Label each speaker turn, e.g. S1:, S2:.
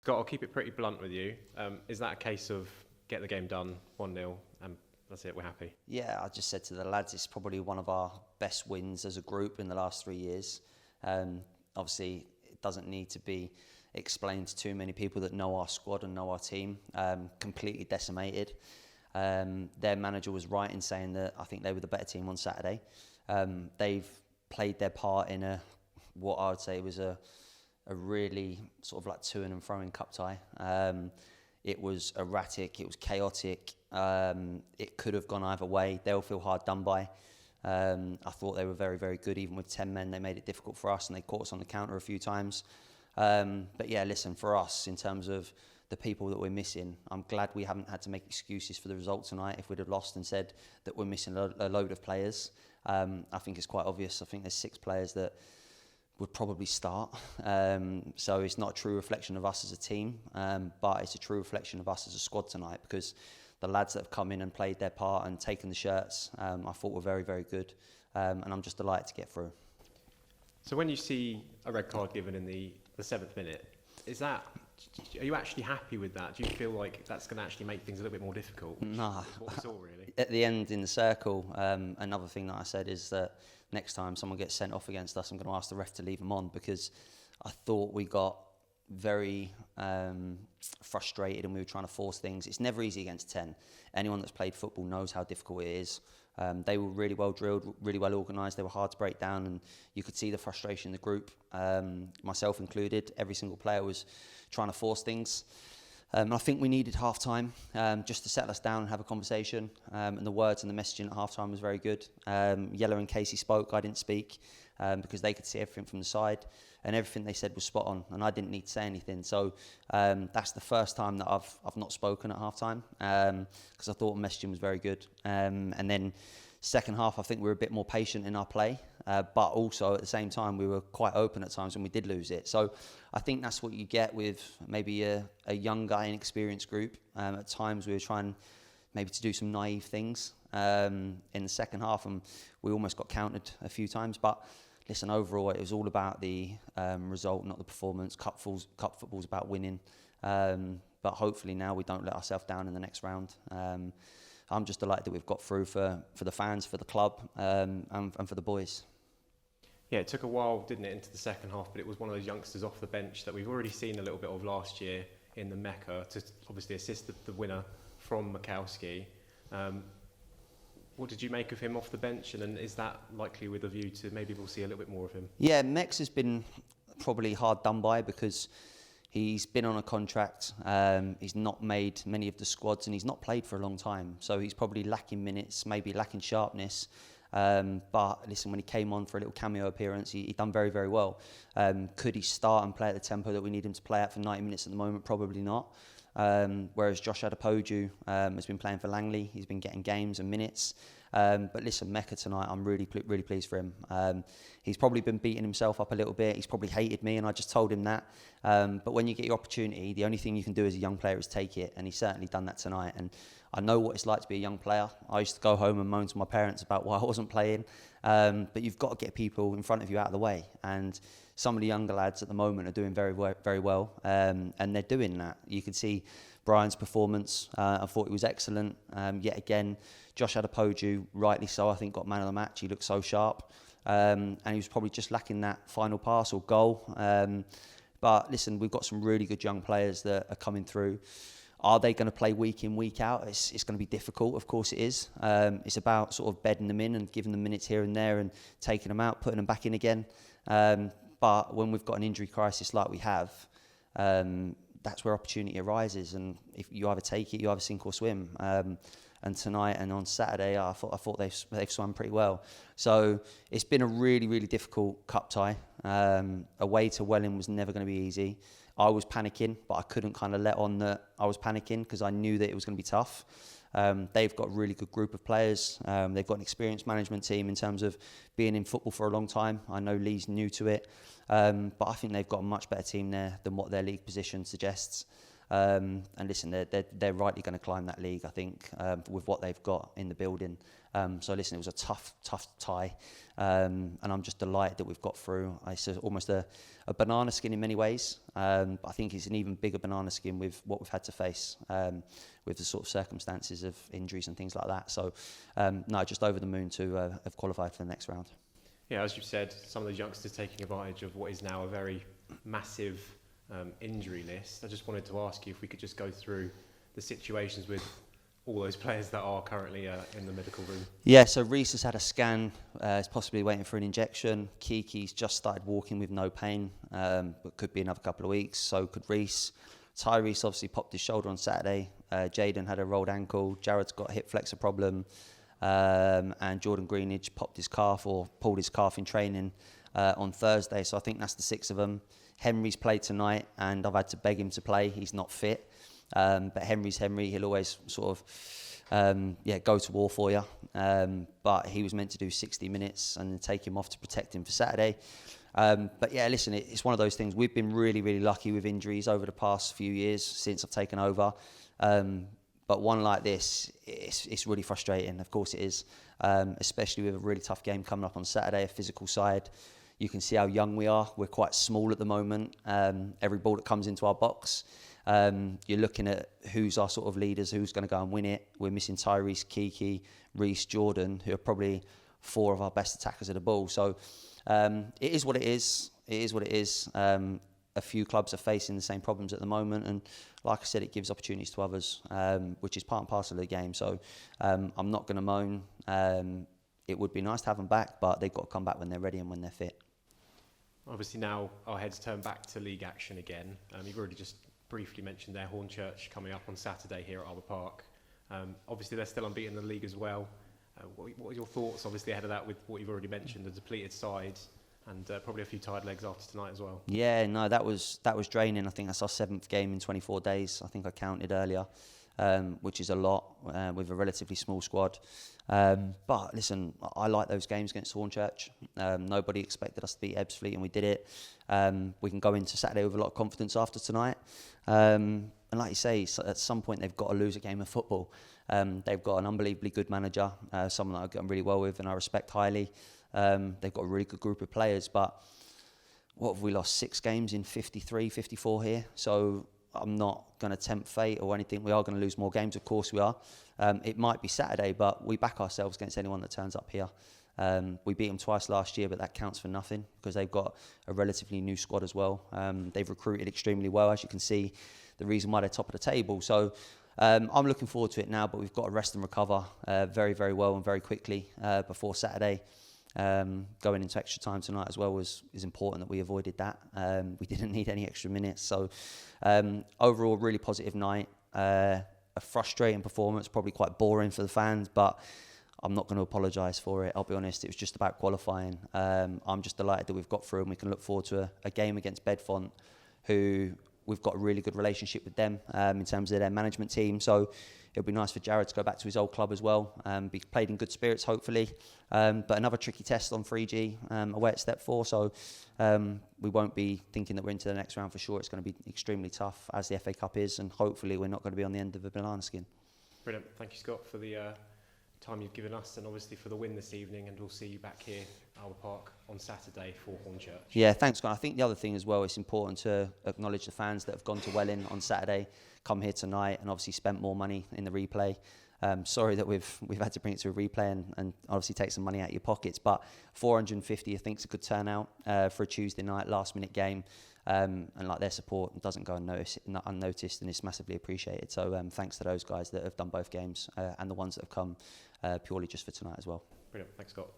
S1: Scott, I'll keep it pretty blunt with you. Is that a case of get the game done, 1-0, and that's it, we're happy?
S2: Yeah, I just said to the lads, it's probably one of our best wins as a group in the last 3 years. Obviously, it doesn't need to be explained to too many people that know our squad and know our team. Completely decimated. Their manager was right in saying that I think they were the better team on Saturday. They've played their part in what I would say was a really sort of like to-ing and throwing cup tie. It was erratic, it was chaotic. It could have gone either way. They'll feel hard done by. I thought they were very, very good. Even with 10 men, they made it difficult for us and they caught us on the counter a few times. But yeah, listen, for us, in terms of the people that we're missing, I'm glad we haven't had to make excuses for the result tonight. If we'd have lost and said that we're missing a load of players, I think it's quite obvious. I think there's 6 players that would probably start. So it's not a true reflection of us as a team, but it's a true reflection of us as a squad tonight, because the lads that have come in and played their part and taken the shirts, I thought were very, very good. And I'm just delighted to get through.
S1: So when you see a red card given in the 7th minute, are you actually happy with that? Do you feel like that's going to actually make things a little bit more difficult?
S2: Nah.
S1: What we saw, really.
S2: At the end in the circle, another thing that I said is that next time someone gets sent off against us, I'm going to ask the ref to leave them on, because I thought we got very frustrated and we were trying to force things. It's never easy against 10. Anyone that's played football knows how difficult it is. They were really well drilled, really well organised. They were hard to break down, and you could see the frustration in the group, myself included. Every single player was trying to force things. I think we needed half-time just to settle us down and have a conversation. And the words and the messaging at half-time was very good. Yella and Casey spoke, I didn't speak, because they could see everything from the side, and everything they said was spot on, and I didn't need to say anything. So that's the first time that I've not spoken at half-time, because I thought the messaging was very good. And then second half, I think we were a bit more patient in our play, but also at the same time, we were quite open at times when we did lose it. So I think that's what you get with maybe a younger, inexperienced group. At times, we were trying maybe to do some naive things in the second half, and we almost got countered a few times. But listen, overall, it was all about the result, not the performance. Cup football's about winning. But hopefully now we don't let ourselves down in the next round. I'm just delighted that we've got through for the fans, for the club, and for the boys.
S1: Yeah, it took a while, didn't it, into the second half, but it was one of those youngsters off the bench that we've already seen a little bit of last year in the Mecca to obviously assist the winner from Mikowski. What did you make of him off the bench, and then is that likely with a view to maybe we'll see a little bit more of him? Yeah,
S2: Mex has been probably hard done by because he's been on a contract, he's not made many of the squads, and he's not played for a long time. So he's probably lacking minutes, maybe lacking sharpness. But listen, when he came on for a little cameo appearance, he done very, very well. Could he start and play at the tempo that we need him to play at for 90 minutes at the moment? Probably not. Whereas Josh Adepoju has been playing for Langley. He's been getting games and minutes. But listen, Mecca tonight, I'm really pleased for him. He's probably been beating himself up a little bit. He's probably hated me, and I just told him that. But when you get your opportunity, the only thing you can do as a young player is take it, and he's certainly done that tonight. And I know what it's like to be a young player. I used to go home and moan to my parents about why I wasn't playing. But you've got to get people in front of you out of the way. And some of the younger lads at the moment are doing very well. And they're doing that. You can see Brian's performance. I thought it was excellent. Yet again, Josh Adepoju, rightly so, I think got man of the match. He looked so sharp. And he was probably just lacking that final pass or goal. But listen, we've got some really good young players that are coming through. Are they going to play week in, week out? It's going to be difficult, of course it is. It's about sort of bedding them in and giving them minutes here and there and taking them out, putting them back in again. But when we've got an injury crisis like we have, that's where opportunity arises. And if you either take it, you either sink or swim. And tonight and on Saturday, I thought they've swum pretty well. So it's been a really difficult cup tie. Away to Welling was never going to be easy. I was panicking, but I couldn't kind of let on that I was panicking because I knew that it was going to be tough. They've got a really good group of players. They've got an experienced management team in terms of being in football for a long time. I know Lee's new to it, but I think they've got a much better team there than what their league position suggests. And listen, they're rightly going to climb that league, I think, with what they've got in the building. So listen, it was a tough tie, and I'm just delighted that we've got through. It's almost a banana skin in many ways. I think it's an even bigger banana skin with what we've had to face with the sort of circumstances of injuries and things like that. So no, just over the moon to have qualified for the next round.
S1: Yeah, as you've said, some of those youngsters taking advantage of what is now a very massive injury list. I just wanted to ask you if we could just go through the situations with all those players that are currently in the medical room.
S2: Yeah, so Reece has had a scan, is possibly waiting for an injection. Kiki's just started walking with no pain, but could be another couple of weeks. So could Reece. Tyrese obviously popped his shoulder on Saturday. Jaden had a rolled ankle. Jared's got a hip flexor problem. And Jordan Greenidge popped his calf or pulled his calf in training on Thursday. So I think that's the 6 of them. Henry's played tonight, and I've had to beg him to play. He's not fit. But Henry's Henry. He'll always sort of go to war for you. But he was meant to do 60 minutes and then take him off to protect him for Saturday. But yeah, listen, it's one of those things. We've been really, really lucky with injuries over the past few years since I've taken over. But one like this, it's really frustrating. Of course it is, especially with a really tough game coming up on Saturday, a physical side. You can see how young we are. We're quite small at the moment. Every ball that comes into our box, you're looking at who's our sort of leaders, who's going to go and win it. We're missing Tyrese, Kiki, Reece, Jordan, who are probably 4 of our best attackers of the ball. So it is what it is. It is what it is. A few clubs are facing the same problems at the moment, and like I said, it gives opportunities to others, which is part and parcel of the game. So I'm not going to moan. It would be nice to have them back, but they've got to come back when they're ready and when they're fit.
S1: Obviously now our heads turn back to league action again. You've already just briefly mentioned their Hornchurch coming up on Saturday here at Arbour Park. Obviously they're still unbeaten in the league as well. What are your thoughts obviously ahead of that with what you've already mentioned, the depleted side and probably a few tired legs after tonight as well? Yeah,
S2: no, that was draining. I think that's our 7th game in 24 days. I think I counted earlier, which is a lot with a relatively small squad. But listen, I like those games against Hornchurch. Nobody expected us to beat Ebbsfleet, and we did it. We can go into Saturday with a lot of confidence after tonight. And like you say, at some point they've got to lose a game of football. They've got an unbelievably good manager, someone that I've gotten really well with and I respect highly. They've got a really good group of players, but what have we lost? 6 games in 53, 54 here. So I'm not going to tempt fate or anything. We are going to lose more games, of course we are. It might be Saturday, but we back ourselves against anyone that turns up here. We beat them twice last year, but that counts for nothing because they've got a relatively new squad as well. They've recruited extremely well, as you can see, the reason why they're top of the table. So I'm looking forward to it now, but we've got to rest and recover very, very well and very quickly before Saturday. Going into extra time tonight as well is important that we avoided that. We didn't need any extra minutes. So overall, really positive night. A frustrating performance, probably quite boring for the fans, but I'm not going to apologise for it. I'll be honest, it was just about qualifying. I'm just delighted that we've got through and we can look forward to a game against Bedfont, who we've got a really good relationship with them in terms of their management team. So it'll be nice for Jared to go back to his old club as well, be played in good spirits hopefully. But another tricky test on 3G away at Step 4. So we won't be thinking that we're into the next round for sure. It's going to be extremely tough, as the FA Cup is, and hopefully we're not going to be on the end of a banana skin.
S1: Brilliant. Thank you, Scott, for the time you've given us and obviously for the win this evening, and we'll see you back here at Arbour Park on Saturday for Hornchurch.
S2: Yeah, thanks, Connor. I think the other thing as well, it's important to acknowledge the fans that have gone to Welling on Saturday, come here tonight and obviously spent more money in the replay. Sorry that we've had to bring it to a replay and obviously take some money out of your pockets, but 450 I think is a good turnout for a Tuesday night last minute game, and like their support doesn't go unnoticed, and it's massively appreciated. So thanks to those guys that have done both games and the ones that have come purely just for tonight as well.
S1: Brilliant. Thanks, Scott.